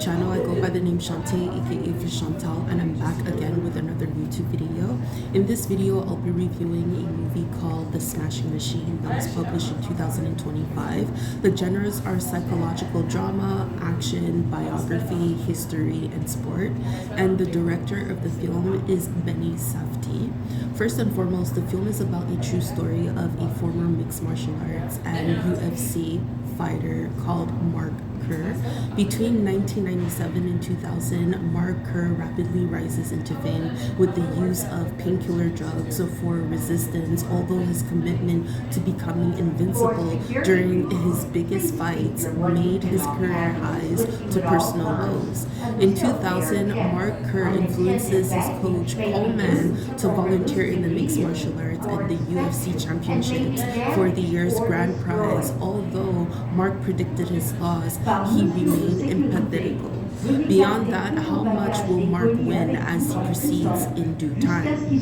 YouTube channel. I go by the name Shanteyy, aka for Chantal, and I'm back again with another YouTube video. In this video, I'll be reviewing a movie called The Smashing Machine that was published in 2025. The genres are psychological drama, action, biography, history, and sport. And the director of the film is Benny Safdie. First and foremost, the film is about a true story of a former mixed martial arts and UFC fighter called Mark Kerr. Between 1997 and 2000, Mark Kerr rapidly rises into fame with the use of painkiller drugs for resistance, although his commitment to becoming invincible during his biggest fights made his career highs to personal lows. In 2000, Mark Kerr influences his coach Coleman to volunteer in the mixed martial arts and the UFC championships for the year's grand prize. Although Mark predicted his loss, he remained empathetical. Beyond that, how much will Mark win as he proceeds in due time?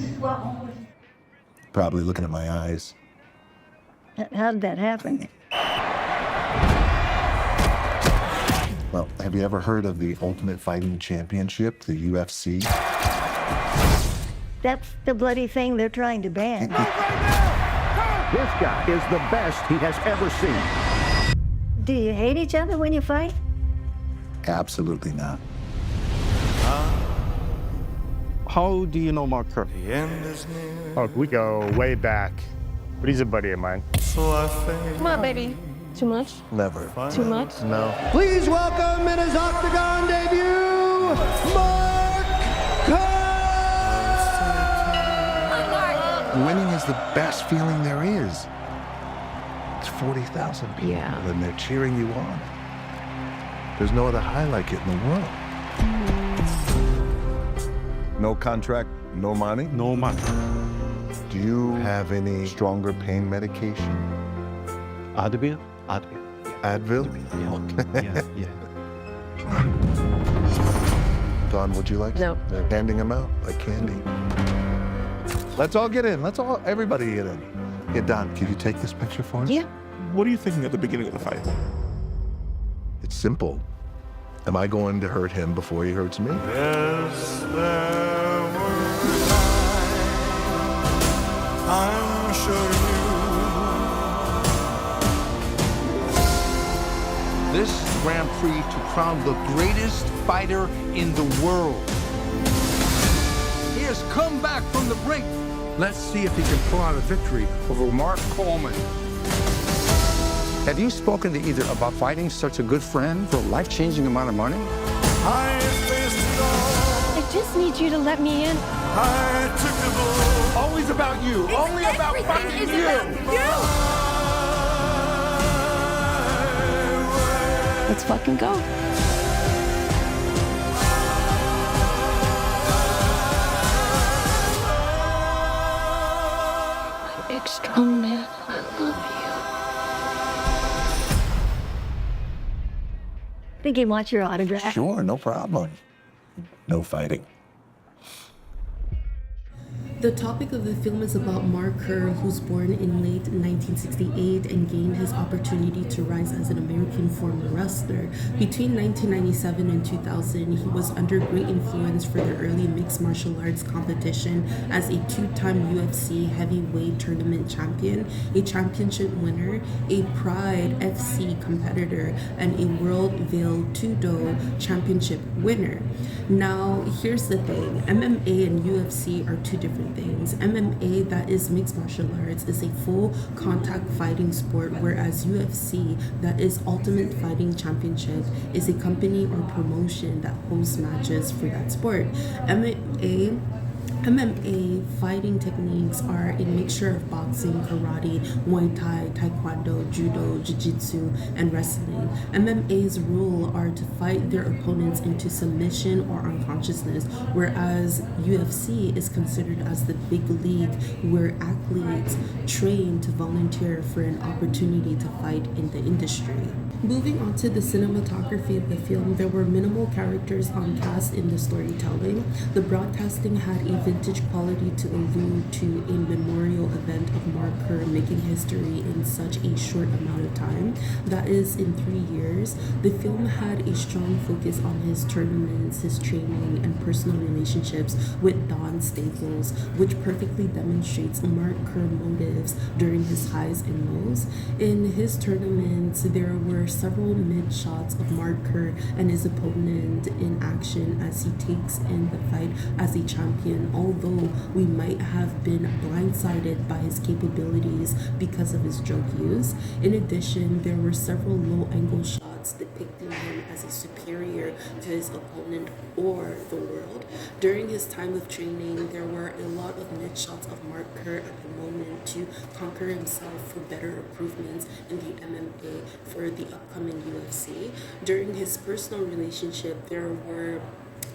Probably looking at my eyes. How did that happen? Well, have you ever heard of the Ultimate Fighting Championship, the UFC? That's the bloody thing they're trying to ban. This guy is the best he has ever seen. Do you hate each other when you fight? Absolutely not. How do you know Mark Kerr? Oh, we go way back, but he's a buddy of mine. Come on, baby. Too much? Never. Too much? No. Please welcome in his octagon debut, Mark Kerr! Winning is the best feeling there is. It's 40,000 people, and they're cheering you on. There's no other high like it in the world. No contract, no money? No money. Do you have any stronger pain medication? Advil? Advil. Advil? Yeah. Don, would you like No. They're handing them out like candy. Let's all get in. Everybody get in. Yeah, Don, can you take this picture for us? Yeah. What are you thinking at the beginning of the fight? It's simple. Am I going to hurt him before he hurts me? Yes, there were times, I'm sure This Grand Prix to crown the greatest fighter in the world. He has come back from the brink. Let's see if he can pull out a victory over Mark Coleman. Have you spoken to either about fighting such a good friend for a life-changing amount of money? I faced it all. I just need you to let me in. I took the bull. Always about you. Only about fighting you. Let's fucking go. Big strong man, I love you. Think he wants your autograph? Sure, no problem. No fighting. The topic of the film is about Mark Kerr, who's born in late 1968 and gained his opportunity to rise as an American former wrestler. Between 1997 and 2000, he was under great influence for the early mixed martial arts competition as a two-time UFC heavyweight tournament champion, a championship winner, a Pride FC competitor, and a World Veil Tudo championship winner. Now, here's the thing. MMA and UFC are two different things. MMA, that is mixed martial arts, is a full contact fighting sport, whereas UFC, that is Ultimate Fighting Championship, is a company or promotion that hosts matches for that sport. MMA fighting techniques are a mixture of boxing, karate, Muay Thai, Taekwondo, Judo, Jiu-Jitsu, and wrestling. MMA's rule are to fight their opponents into submission or unconsciousness, whereas UFC is considered as the big league where athletes train to volunteer for an opportunity to fight in the industry. Moving on to the cinematography of the film, there were minimal characters on cast in the storytelling. The broadcasting had a vintage quality to allude to a memorial event of Mark Kerr making history in such a short amount of time, that is in 3 years. The film had a strong focus on his tournaments, his training, and personal relationships with Don Staples, which perfectly demonstrates Mark Kerr motives during his highs and lows. In his tournaments, there were several mid shots of Mark Kerr and his opponent in action as he takes in the fight as a champion, although we might have been blindsided by his capabilities because of his drug use. In addition, there were several low-angle shots depicting him as a superior to his opponent or the world. During his time of training, there were a lot of mid shots of Mark Kerr at the moment to conquer himself for better improvements in the MMA for the upcoming UFC. During his personal relationship, there were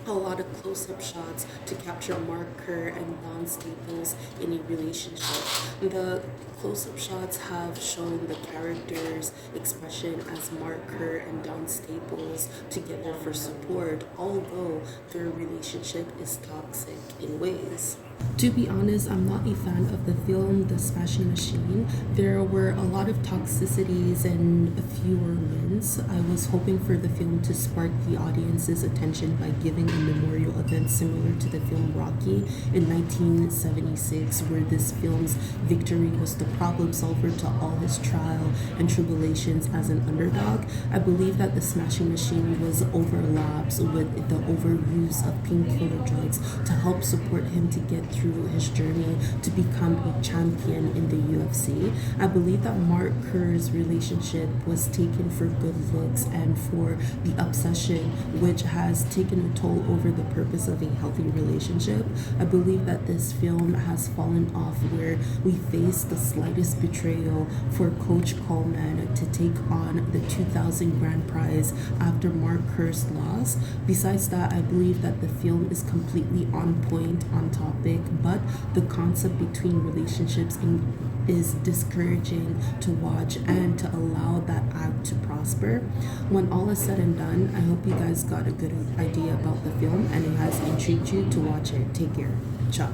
a lot of close-up shots to capture Mark Kerr and Don Staples in a relationship. The close-up shots have shown the characters' expression as Mark Kerr and Don Staples together for support, although their relationship is toxic in ways. To be honest, I'm not a fan of the film The Smashing Machine. There were a lot of toxicities and fewer wins. I was hoping for the film to spark the audience's attention by giving a memorial event similar to the film Rocky in 1976, where this film's victory was the problem solver to all his trial and tribulations as an underdog. I believe that The Smashing Machine was overlaps with the overuse of painkiller drugs to help support him to get through his journey to become a champion in the UFC. I believe that Mark Kerr's relationship was taken for good looks and for the obsession, which has taken a toll over the purpose of a healthy relationship. I believe that this film has fallen off where we face the slightest betrayal for Coach Coleman to take on the 2000 grand prize after Mark Kerr's loss. Besides that, I believe that the film is completely on point, on topic, but the concept between relationships is discouraging to watch and to allow that act to prosper. When all is said and done, I hope you guys got a good idea about the film and it has intrigued you to watch it. Take care. Ciao.